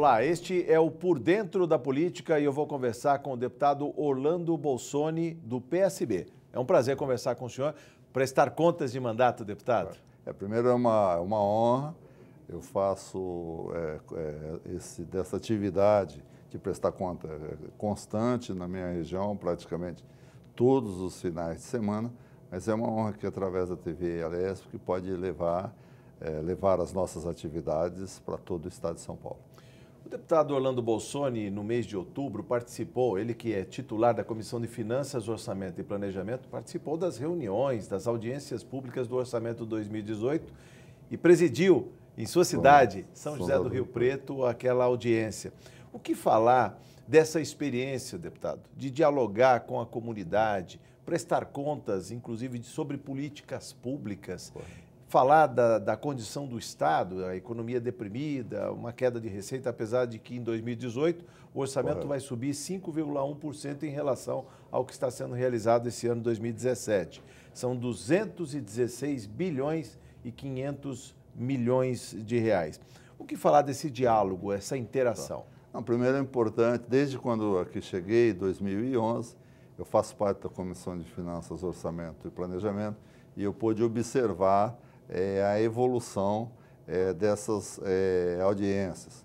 Olá, este é o Por Dentro da Política e eu vou conversar com o deputado Orlando Bolsoni, do PSB. É um prazer conversar com o senhor, prestar contas de mandato, deputado. Primeiro é uma honra, eu faço dessa atividade de prestar conta constante na minha região, praticamente todos os finais de semana, mas é uma honra que através da TV Alesp que pode levar as nossas atividades para todo o estado de São Paulo. O deputado Orlando Bolsoni, no mês de outubro, participou, ele que é titular da Comissão de Finanças, Orçamento e Planejamento, participou das reuniões, das audiências públicas do Orçamento 2018 e presidiu em sua cidade, São José do Rio Preto, aquela audiência. O que falar dessa experiência, deputado, de dialogar com a comunidade, prestar contas, inclusive, sobre políticas públicas, falar da condição do Estado, a economia deprimida, uma queda de receita, apesar de que em 2018 o orçamento vai subir 5,1% em relação ao que está sendo realizado esse ano 2017. São 216 bilhões e 500 milhões de reais. O que falar desse diálogo, essa interação? Não, primeiro é importante, desde quando aqui cheguei, em 2011, eu faço parte da Comissão de Finanças, Orçamento e Planejamento e eu pude observar a evolução dessas audiências.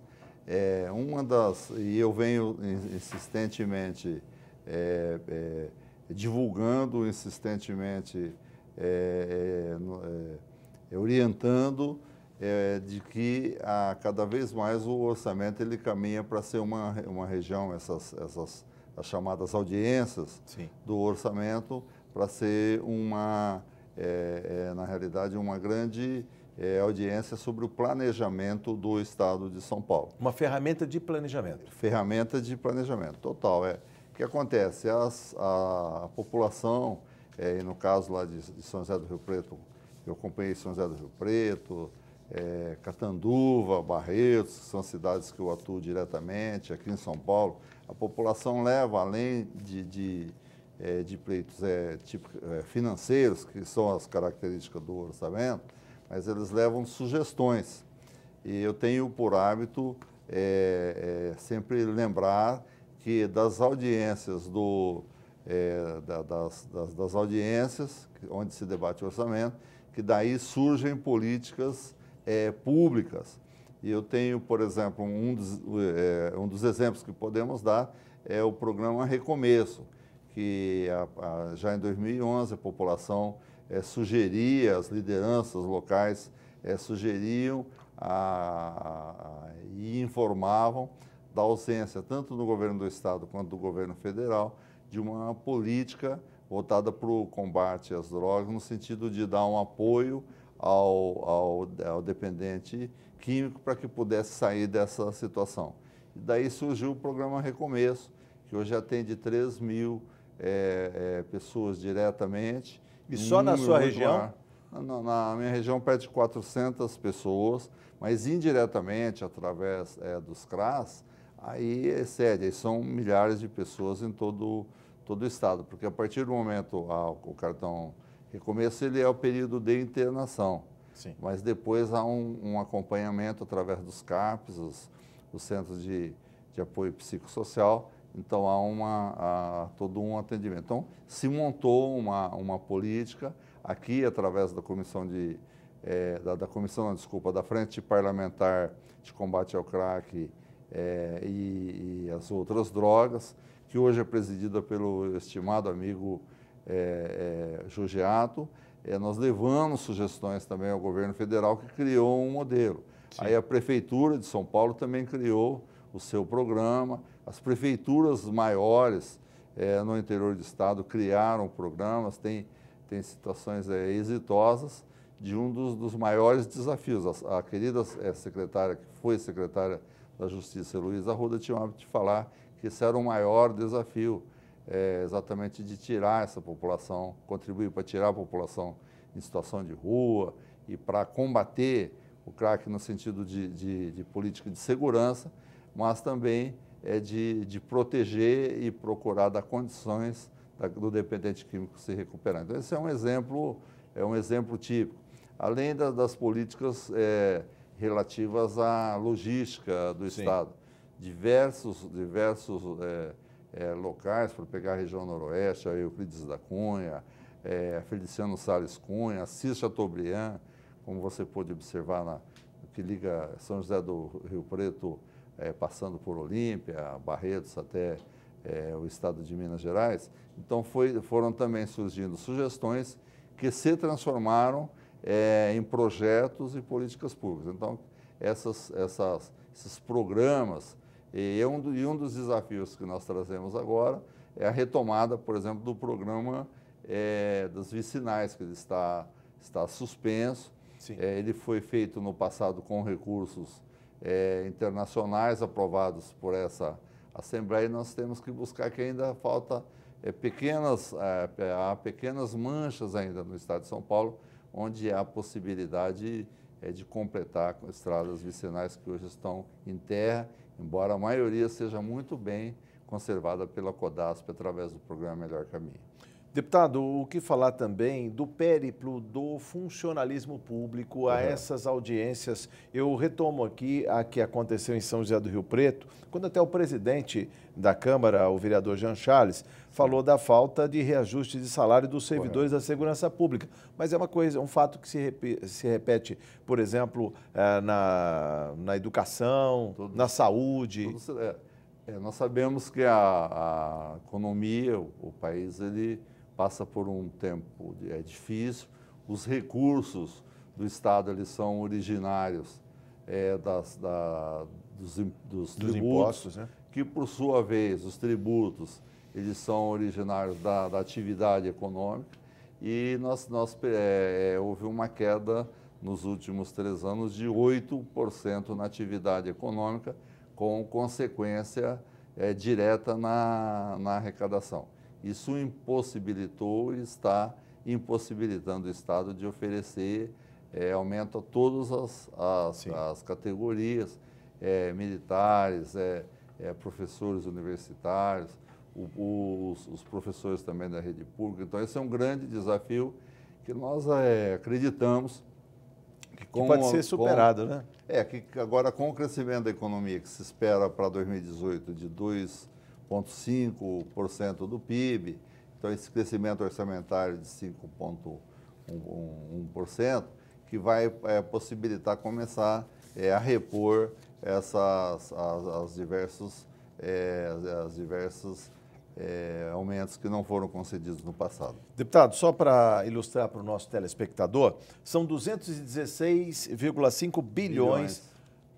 E eu venho insistentemente divulgando, insistentemente orientando de que cada vez mais o orçamento ele caminha para ser uma região, as chamadas audiências do orçamento, para ser na realidade, uma grande audiência sobre o planejamento do Estado de São Paulo. Uma ferramenta de planejamento. Ferramenta de planejamento, total. O que acontece? A população, e no caso lá de São José do Rio Preto, eu acompanhei São José do Rio Preto, Catanduva, Barretos, que são cidades que eu atuo diretamente, aqui em São Paulo. A população leva, além de pleitos financeiros, que são as características do orçamento, mas eles levam sugestões. E eu tenho por hábito sempre lembrar que das audiências, das audiências onde se debate o orçamento, que daí surgem políticas públicas. E eu tenho, por exemplo, um dos exemplos que podemos dar é o programa Recomeço, que já em 2011 a população sugeria, as lideranças locais sugeriam e informavam da ausência, tanto do governo do Estado quanto do governo federal, de uma política voltada para o combate às drogas, no sentido de dar um apoio ao dependente químico para que pudesse sair dessa situação. E daí surgiu o programa Recomeço, que hoje atende 3 mil pessoas diretamente. E só na sua região? Na minha região, perto de 400 pessoas, mas indiretamente, através dos CRAS, aí excede, aí são milhares de pessoas em todo o estado, porque a partir do momento, o cartão Recomeço, ele é o período de internação. Sim. Mas depois há um acompanhamento através dos CAPs, os Centros de Apoio Psicossocial. Então, há todo um atendimento. Então, se montou uma política aqui, através da da Frente Parlamentar de Combate ao Crack e as outras drogas, que hoje é presidida pelo estimado amigo Jogeato. Nós levamos sugestões também ao governo federal, que criou um modelo. Sim. Aí a Prefeitura de São Paulo também criou o seu programa. As prefeituras maiores no interior do estado criaram programas, tem situações exitosas de um dos maiores desafios. A querida secretária, que foi secretária da Justiça, Heloísa Arruda, tinha o hábito de falar que esse era o maior desafio, exatamente de tirar essa população, contribuir para tirar a população em situação de rua e para combater o crack no sentido de política de segurança, mas também de proteger e procurar dar condições do dependente químico se recuperar. Então, esse é um exemplo típico. Além das políticas relativas à logística do Estado. diversos locais, para pegar a região noroeste, a Euclides da Cunha, Feliciano Salles Cunha, Assis Chateaubriand, como você pôde observar, que liga São José do Rio Preto, passando por Olímpia, Barretos até o estado de Minas Gerais. Então foram também surgindo sugestões que se transformaram em projetos e políticas públicas. Então, esses programas, e um dos desafios que nós trazemos agora é a retomada, por exemplo, do programa dos vicinais, que ele está suspenso. Ele foi feito no passado com recursos internacionais aprovados por essa Assembleia, e nós temos que buscar, que ainda falta há pequenas manchas ainda no estado de São Paulo, onde há a possibilidade de completar com estradas vicinais que hoje estão em terra, embora a maioria seja muito bem conservada pela CODASP através do programa Melhor Caminho. Deputado, o que falar também do périplo do funcionalismo público a essas audiências? Eu retomo aqui a que aconteceu em São José do Rio Preto, quando até o presidente da Câmara, o vereador Jean Charles, falou da falta de reajuste de salário dos servidores da segurança pública. Mas é um fato que se repete, por exemplo, na educação, na saúde. Nós sabemos que a economia, o país, ele passa por um tempo difícil. Os recursos do Estado, eles são originários dos tributos, impostos, né? Que, por sua vez, os tributos, eles são originários da atividade econômica, e houve uma queda nos últimos 3 anos de 8% na atividade econômica, com consequência direta na arrecadação. Isso impossibilitou e está impossibilitando o Estado de oferecer aumento a todas as categorias, militares, professores universitários, os professores também da rede pública. Então, esse é um grande desafio que nós acreditamos que pode ser superado, né? Que agora, com o crescimento da economia, que se espera para 2018 de 2,5% do PIB, então esse crescimento orçamentário de 5,1%, que vai possibilitar começar a repor os diversos aumentos que não foram concedidos no passado. Deputado, só para ilustrar para o nosso telespectador, são 216,5 bilhões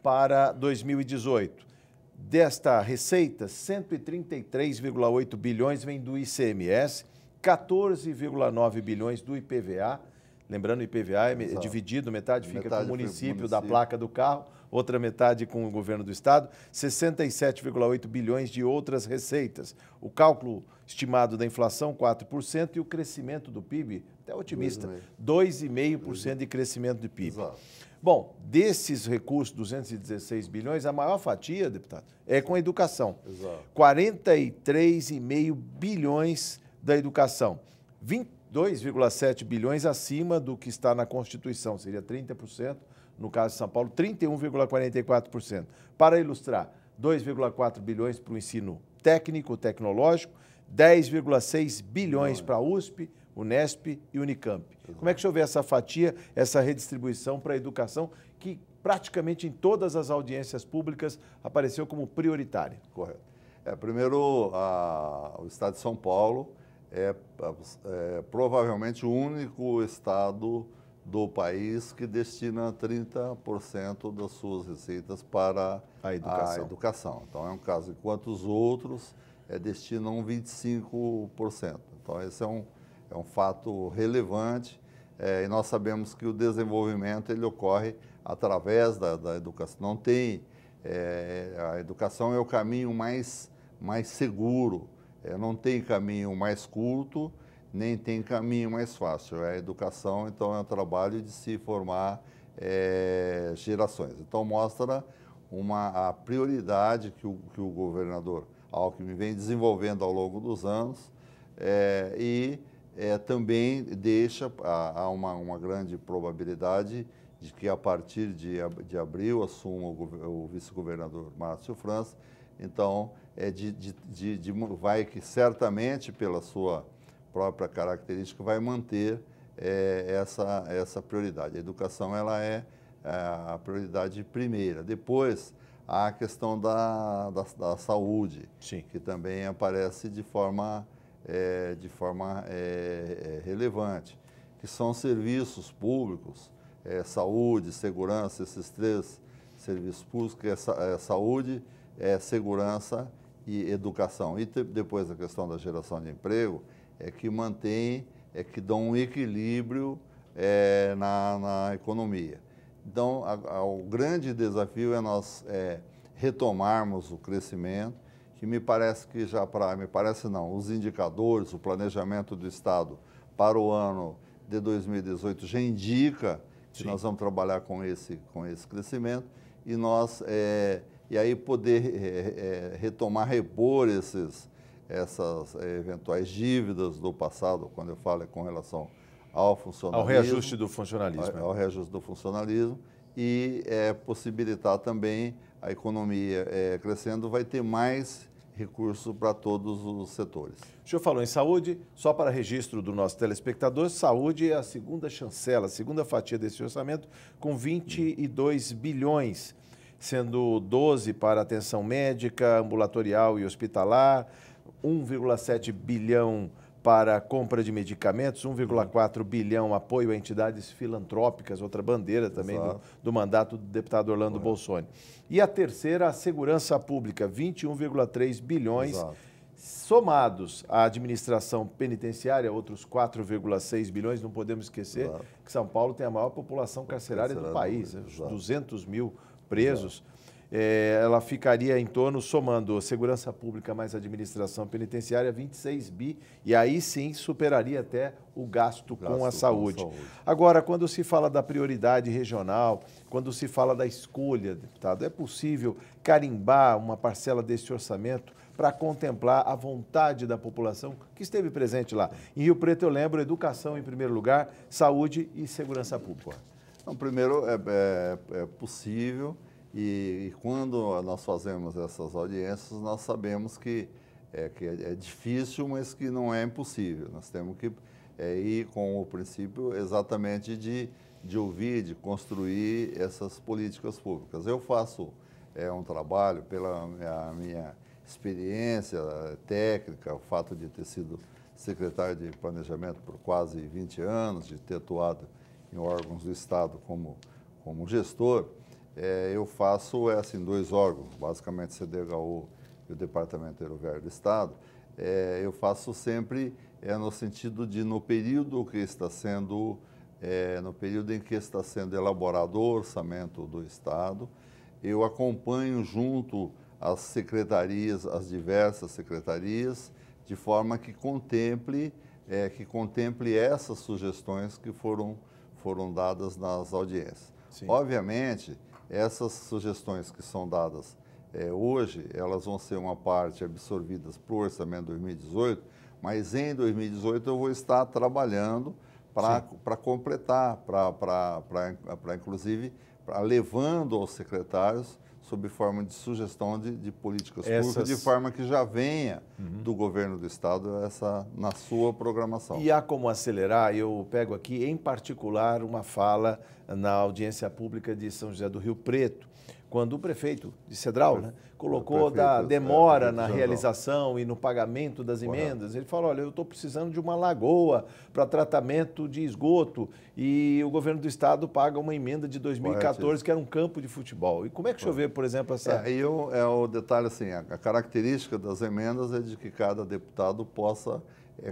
para 2018. Desta receita, 133,8 bilhões vem do ICMS, 14,9 bilhões do IPVA. Lembrando, o IPVA é dividido, metade fica com o município da placa do carro, outra metade com o governo do estado, 67,8 bilhões de outras receitas. O cálculo estimado da inflação, 4%, e o crescimento do PIB, até otimista, 2,5% de crescimento do PIB. Exato. Bom, desses recursos, 216 bilhões, a maior fatia, deputado, é com a educação. Exato. 43,5 bilhões da educação. 2,7 bilhões acima do que está na Constituição, seria 30%, no caso de São Paulo, 31,44%. Para ilustrar, 2,4 bilhões para o ensino técnico, tecnológico, 10,6 bilhões para a USP, Unesp e Unicamp. Como é que o senhor vê essa fatia, essa redistribuição para a educação, que praticamente em todas as audiências públicas apareceu como prioritária? Correto. Primeiro, o Estado de São Paulo é provavelmente o único estado do país que destina 30% das suas receitas para a educação. Então, é um caso, enquanto os outros destinam 25%. Então, esse é um fato relevante, e nós sabemos que o desenvolvimento ele ocorre através da educação. Não tem, a educação é o caminho mais seguro, não tem caminho mais curto, nem tem caminho mais fácil. A educação, então, é um trabalho de se formar gerações. Então, mostra a prioridade que o governador Alckmin vem desenvolvendo ao longo dos anos, também deixa, há uma grande probabilidade de que a partir de abril assuma o vice-governador Márcio França. Então, vai que certamente, pela sua própria característica, vai manter essa prioridade. A educação ela é a prioridade primeira. Depois, há a questão da saúde, Sim, que também aparece de forma relevante, que são serviços públicos, saúde, segurança, esses três serviços públicos, que é saúde, segurança e educação. E depois a questão da geração de emprego, que dão um equilíbrio na economia. Então, o grande desafio é nós retomarmos o crescimento, que me parece que os indicadores, o planejamento do Estado para o ano de 2018 já indica que nós vamos trabalhar com esse crescimento e aí poder repor essas eventuais dívidas do passado, quando eu falo com relação ao funcionalismo. Ao reajuste do funcionalismo. Ao reajuste do funcionalismo e possibilitar também a economia crescendo, vai ter mais recurso para todos os setores. O senhor falou em saúde, só para registro do nosso telespectador, saúde é a segunda chancela, a segunda fatia desse orçamento, com 22 bilhões, sendo 12 para atenção médica, ambulatorial e hospitalar, 1,7 bilhão para compra de medicamentos, 1,4 bilhão apoio a entidades filantrópicas, outra bandeira também do mandato do deputado Orlando Bolsoni. E a terceira, a segurança pública, 21,3 bilhões, somados à administração penitenciária, outros 4,6 bilhões, não podemos esquecer que São Paulo tem a maior população carcerária do país, 200 mil presos. Ela ficaria em torno, somando a segurança pública mais a administração penitenciária, 26 bi, e aí sim superaria até o gasto com a saúde. Agora, quando se fala da prioridade regional, quando se fala da escolha, deputado, é possível carimbar uma parcela desse orçamento para contemplar a vontade da população que esteve presente lá? Em Rio Preto, eu lembro, educação em primeiro lugar, saúde e segurança pública. Então, primeiro, é possível. E quando nós fazemos essas audiências, nós sabemos que é difícil, mas que não é impossível. Nós temos que ir com o princípio exatamente de ouvir, de construir essas políticas públicas. Eu faço um trabalho pela minha experiência técnica, o fato de ter sido secretário de Planejamento por quase 20 anos, de ter atuado em órgãos do Estado como gestor. Eu faço em dois órgãos, basicamente CDHU e o Departamento Aeroviário do Estado. Eu faço sempre no sentido de, no período em que está sendo elaborado o orçamento do Estado, eu acompanho junto às secretarias, as diversas secretarias, de forma que contemple essas sugestões que foram dadas nas audiências. Sim. Obviamente, essas sugestões que são dadas hoje, elas vão ser uma parte absorvidas para o orçamento de 2018, mas em 2018 eu vou estar trabalhando para completar, inclusive, levando aos secretários sob forma de sugestão de políticas públicas, de forma que já venha do governo do Estado na sua programação. E há como acelerar? Eu pego aqui, em particular, uma fala na audiência pública de São José do Rio Preto, quando o prefeito de Cedral colocou da demora na realização e no pagamento das emendas. Ele falou, olha, eu estou precisando de uma lagoa para tratamento de esgoto e o governo do Estado paga uma emenda de 2014 que era um campo de futebol. E como é que o senhor vê, por exemplo, essa... o detalhe assim, a característica das emendas é de que cada deputado possa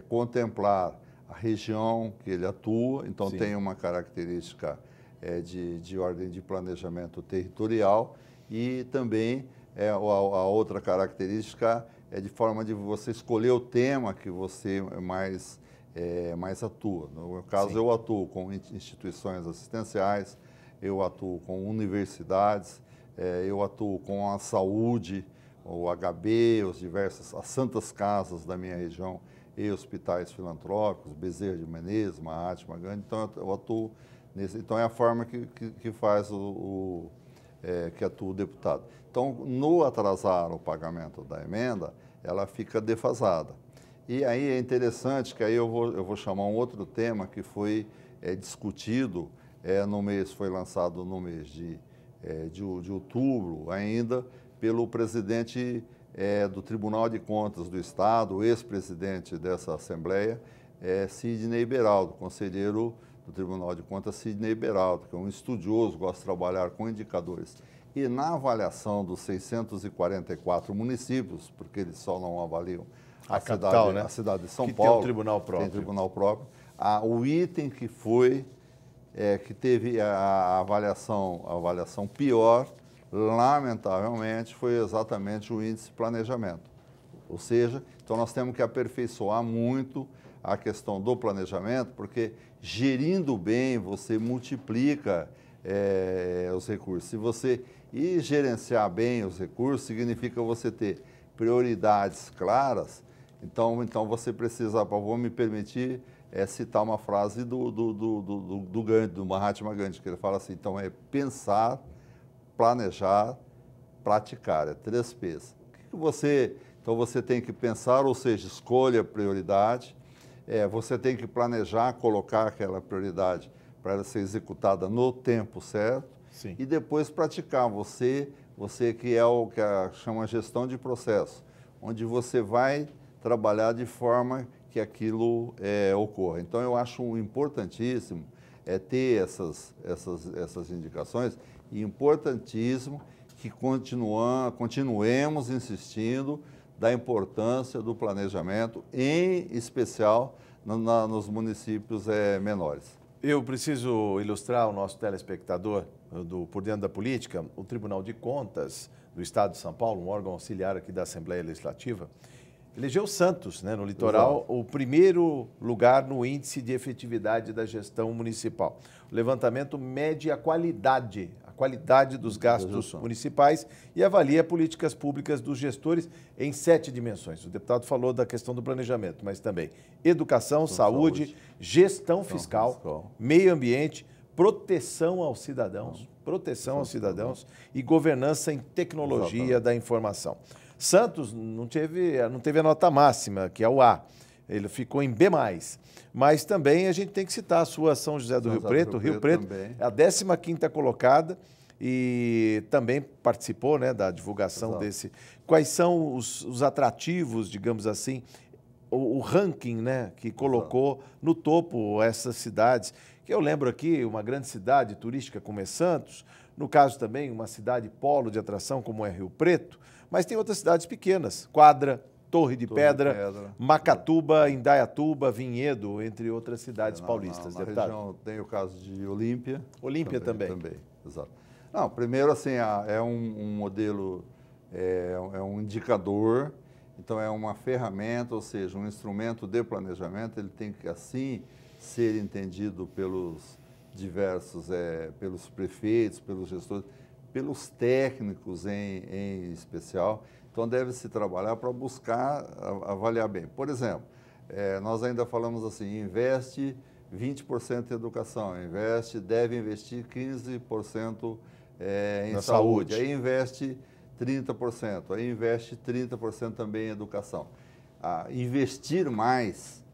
contemplar a região que ele atua, então tem uma característica de ordem de planejamento territorial e também a outra característica é de forma de você escolher o tema que você mais atua. No meu caso, eu atuo com instituições assistenciais, eu atuo com universidades, eu atuo com a saúde, o HB, as santas casas da minha região, e hospitais filantrópicos, Bezerra de Menezes, Mahatma Gandhi, então eu atuo nesse, então é a forma que faz que atua o deputado. Então, no atrasar o pagamento da emenda, ela fica defasada. E aí é interessante que aí eu vou chamar um outro tema que foi discutido foi lançado no mês de outubro ainda, pelo presidente do Tribunal de Contas do Estado, o ex-presidente dessa Assembleia, Sidney Beraldo, conselheiro do Tribunal de Contas, Sidney Beraldo, que é um estudioso, gosta de trabalhar com indicadores. E na avaliação dos 644 municípios, porque eles só não avaliam a capital, né? A cidade de São que Paulo, tem um tribunal próprio. Tem tribunal próprio. O item que que teve a avaliação pior, lamentavelmente, foi exatamente o índice de planejamento. Ou seja, então nós temos que aperfeiçoar muito a questão do planejamento, porque gerindo bem, você multiplica os recursos. Se você gerenciar bem os recursos, significa você ter prioridades claras. Então você precisa, vou me permitir citar uma frase do Gandhi, do Mahatma Gandhi, que ele fala assim, então é pensar, planejar, praticar, 3 P's. Então você tem que pensar, ou seja, escolha a prioridade, você tem que planejar, colocar aquela prioridade para ela ser executada no tempo certo. Sim. E depois praticar, você que é o que chama gestão de processo, onde você vai trabalhar de forma que aquilo ocorra. Então, eu acho importantíssimo ter essas indicações e importantíssimo que continuemos insistindo da importância do planejamento, em especial nos municípios menores. Eu preciso ilustrar o nosso telespectador Por Dentro da Política. O Tribunal de Contas do Estado de São Paulo, um órgão auxiliar aqui da Assembleia Legislativa, elegeu Santos, né, no litoral, o primeiro lugar no índice de efetividade da gestão municipal. O levantamento mede a qualidade dos gastos municipais e avalia políticas públicas dos gestores em 7 dimensões. O deputado falou da questão do planejamento, mas também educação, saúde, gestão fiscal, meio ambiente, proteção aos cidadãos, e governança em tecnologia da informação. Santos não teve a nota máxima, que é o A. Ele ficou em B+. Mas também a gente tem que citar a sua São José do Rio Preto. Rio Preto é a 15ª colocada e também participou, né, da divulgação desse. Quais são os atrativos, digamos assim, o ranking, né, que colocou no topo essas cidades? Que eu lembro aqui, uma grande cidade turística como é Santos, no caso também uma cidade polo de atração como é Rio Preto, mas tem outras cidades pequenas, Quadra, Torre de Pedra, Macatuba, Indaiatuba, Vinhedo, entre outras cidades paulistas. Na região tem o caso de Olímpia. Olímpia também. Exato. Não, primeiro, assim, é um modelo, é um indicador, então é uma ferramenta, ou seja, um instrumento de planejamento, ele tem que, assim, ser entendido pelos diversos, pelos prefeitos, pelos gestores, pelos técnicos em especial. Então, deve-se trabalhar para buscar avaliar bem. Por exemplo, nós ainda falamos assim, investe 20% em educação, deve investir 15% em saúde, aí investe 30%, aí investe 30% também em educação. Investir mais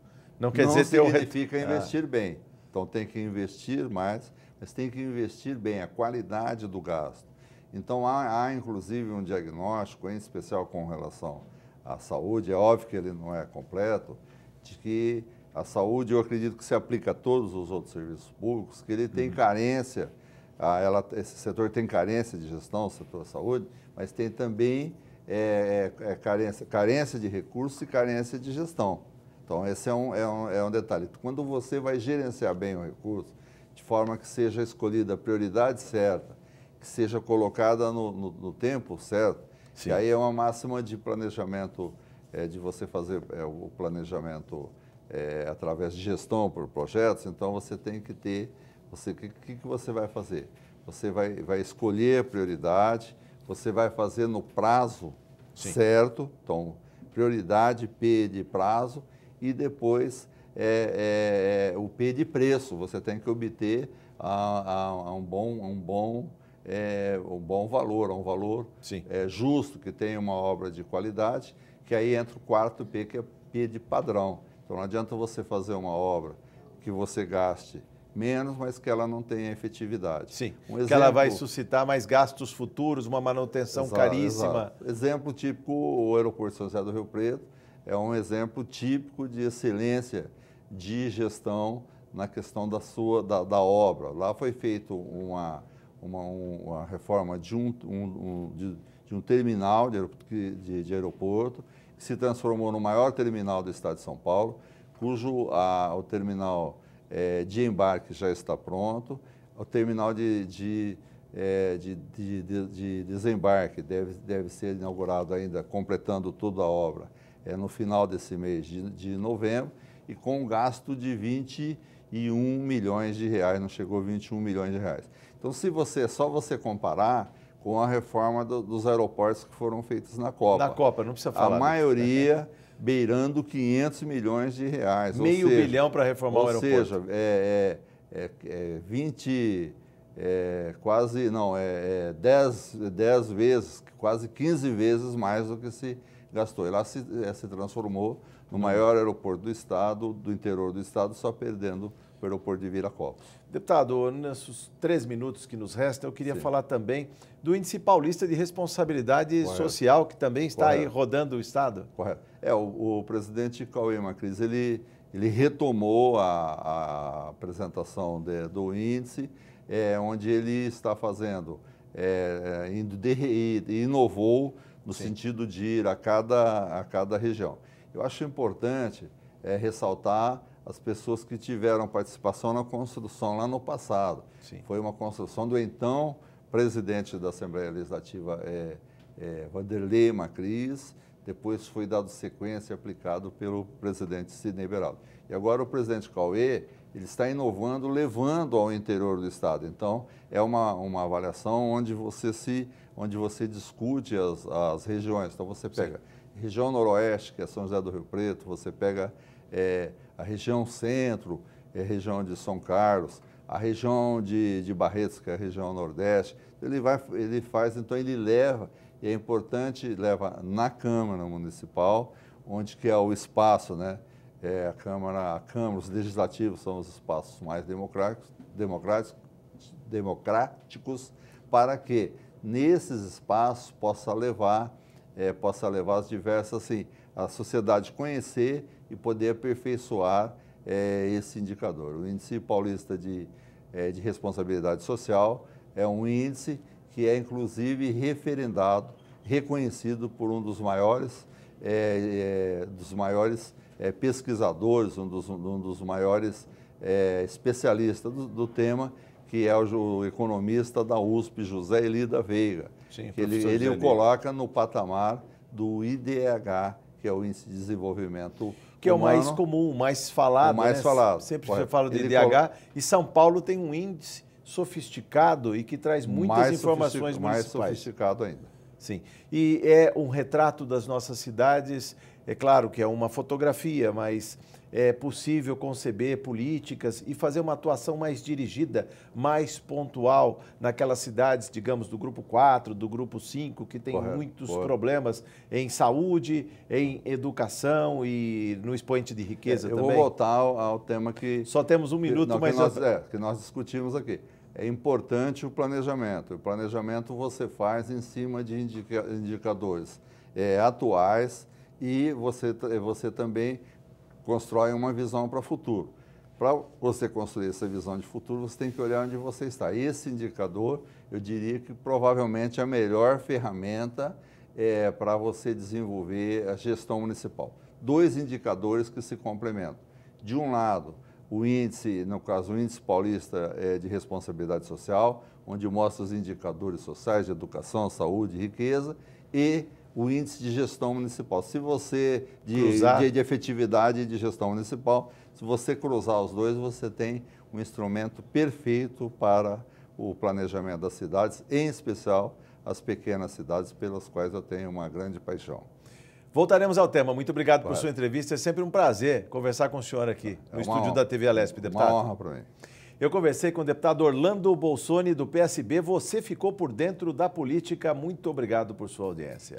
não quer dizer significa investir bem. Então, tem que investir mais, mas tem que investir bem a qualidade do gasto. Então, há inclusive um diagnóstico, em especial com relação à saúde, é óbvio que ele não é completo, de que a saúde, eu acredito que se aplica a todos os outros serviços públicos, que ele tem carência, esse setor tem carência de gestão, o setor da saúde, mas tem também carência de recursos e carência de gestão. Então, esse é um detalhe. Quando você vai gerenciar bem o recurso, de forma que seja escolhida a prioridade certa, que seja colocada no tempo certo, e aí é uma máxima de planejamento, de você fazer o planejamento através de gestão por projetos, então você tem que ter, o que você vai fazer? Você vai escolher a prioridade, você vai fazer no prazo certo, então prioridade, P de prazo, e depois o P de preço. Você tem que obter um bom valor, um valor justo, que tenha uma obra de qualidade, que aí entra o quarto P, que é P de padrão. Então não adianta você fazer uma obra que você gaste menos, mas que ela não tenha efetividade. Sim, que ela vai suscitar mais gastos futuros, uma manutenção caríssima. Exato. Exemplo típico, o aeroporto de São José do Rio Preto é um exemplo típico de excelência de gestão na questão da obra. Lá foi feita uma reforma de um terminal de aeroporto, que se transformou no maior terminal do estado de São Paulo, cujo o terminal de embarque já está pronto, o terminal de desembarque deve ser inaugurado ainda, completando toda a obra, no final desse mês de novembro, e com um gasto de 21 milhões de reais, não chegou a 21 milhões de reais. Então, só você comparar com a reforma dos aeroportos que foram feitos na Copa. Na Copa, não precisa falar. A maioria beirando 500 500 milhões de reais. Meio bilhão para reformar o aeroporto. Ou seja, 10 vezes, quase 15 vezes mais do que se gastou. E lá se transformou no maior aeroporto do estado, do interior do estado, só perdendo o aeroporto de Viracopos. Deputado, nesses 3 minutos que nos restam, eu queria falar também do Índice Paulista de Responsabilidade Social, que também está aí rodando o estado. Correto. O presidente Cauê Macris, ele retomou a apresentação do índice, onde ele está fazendo, inovou no sentido de ir a cada região. Eu acho importante ressaltar as pessoas que tiveram participação na construção lá no passado. Sim. Foi uma construção do então presidente da Assembleia Legislativa, Vanderlei Macris, depois foi dado sequência e aplicado pelo presidente Sidney Beraldo. E agora o presidente Cauê, ele está inovando, levando ao interior do estado. Então, é uma avaliação onde você discute as regiões. Então, você pega a região noroeste, que é São José do Rio Preto, você pega a região centro, a região de São Carlos, a região de Barretos, que é a região nordeste. Então ele leva, e é importante, leva na Câmara Municipal, onde que é o espaço, né? A Câmara, os legislativos são os espaços mais democráticos, para que nesses espaços possa levar as diversas, assim, a sociedade conhecer e poder aperfeiçoar esse indicador. O Índice Paulista de Responsabilidade Social é um índice que é, inclusive, referendado, reconhecido por um dos maiores pesquisadores, um dos maiores especialistas do tema, que é o economista da USP, José Eli da Veiga. Sim, ele o coloca no patamar do IDH, que é o Índice de Desenvolvimento que humano, é o mais comum, o mais falado. Falado. Sempre você fala de IDH, e São Paulo tem um índice sofisticado e que traz muitas informações mais sofisticado ainda. Sim, e é um retrato das nossas cidades. É claro que é uma fotografia, mas é possível conceber políticas e fazer uma atuação mais dirigida, mais pontual naquelas cidades, digamos, do grupo 4, do grupo 5, que tem muitos problemas em saúde, em educação e no expoente de riqueza também. Eu vou voltar ao tema que... Só temos um minuto, mas... que nós discutimos aqui. É importante o planejamento. O planejamento você faz em cima de indicadores atuais, e você também constrói uma visão para o futuro. Para você construir essa visão de futuro, você tem que olhar onde você está. Esse indicador, eu diria que provavelmente é a melhor ferramenta para você desenvolver a gestão municipal. 2 indicadores que se complementam. De um lado, o índice, no caso, o Índice Paulista de Responsabilidade Social, onde mostra os indicadores sociais de educação, saúde e riqueza, e o índice de gestão municipal. Se você, de efetividade de gestão municipal, se você cruzar os dois, você tem um instrumento perfeito para o planejamento das cidades, em especial as pequenas cidades, pelas quais eu tenho uma grande paixão. Voltaremos ao tema. Muito obrigado por sua entrevista. É sempre um prazer conversar com o senhor aqui no estúdio da TV Alesp, deputado. Uma honra para mim. Eu conversei com o deputado Orlando Bolsoni, do PSB. Você ficou por dentro da política. Muito obrigado por sua audiência.